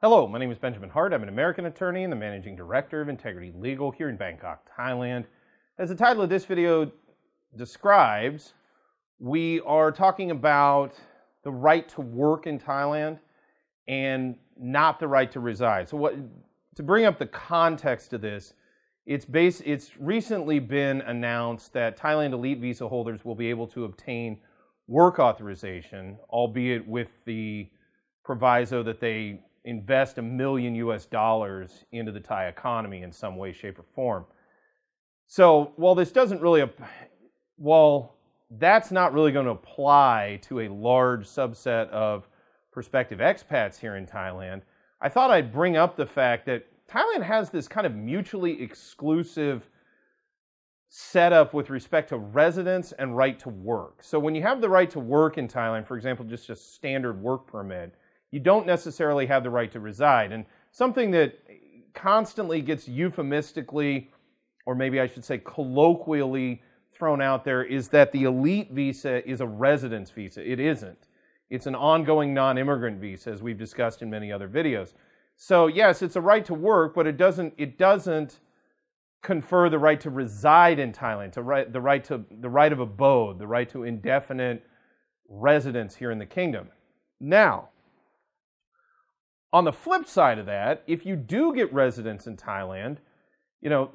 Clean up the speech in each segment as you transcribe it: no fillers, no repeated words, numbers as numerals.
Hello, my name is Benjamin Hart. I'm an American attorney and the Managing Director of Integrity Legal here in Bangkok, Thailand. As the title of this video describes, we are talking about the right to work in Thailand and not the right to reside. To bring up the context of this, it's recently been announced that Thailand elite visa holders will be able to obtain work authorization, albeit with the proviso that they invest $1 million into the Thai economy in some way, shape, or form. So while that's not really going to apply to a large subset of prospective expats here in Thailand, I thought I'd bring up the fact that Thailand has this kind of mutually exclusive setup with respect to residence and right to work. So when you have the right to work in Thailand, for example, just a standard work permit, you don't necessarily have the right to reside. And something that constantly gets euphemistically, or maybe I should say colloquially, thrown out there is that the elite visa is a residence visa. It isn't. It's an ongoing non-immigrant visa, as we've discussed in many other videos. So yes, it's a right to work, but it doesn't confer the right to reside in Thailand, the right of abode, the right to indefinite residence here in the kingdom. Now, on the flip side of that, if you do get residence in Thailand,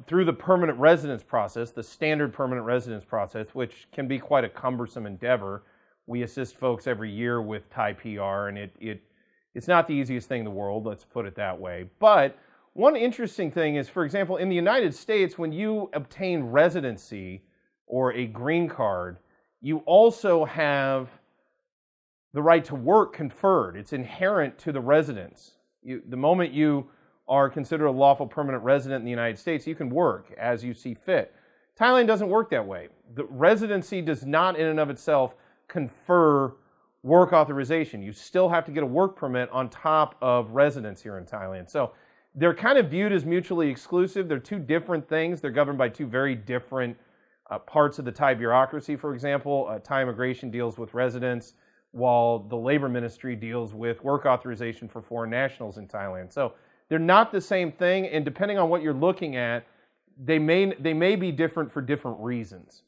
through the permanent residence process, the standard permanent residence process, which can be quite a cumbersome endeavor. We assist folks every year with Thai PR, and it's not the easiest thing in the world, let's put it that way. But one interesting thing is, for example, in the United States, when you obtain residency or a green card, you also have the right to work conferred. It's inherent to the residence. The moment you are considered a lawful permanent resident in the United States, you can work as you see fit. Thailand doesn't work that way. The residency does not in and of itself confer work authorization. You still have to get a work permit on top of residence here in Thailand. So they're kind of viewed as mutually exclusive. They're two different things. They're governed by two very different parts of the Thai bureaucracy. For example, Thai immigration deals with residence, while the labor ministry deals with work authorization for foreign nationals in Thailand. So they're not the same thing, and depending on what you're looking at, they may be different for different reasons.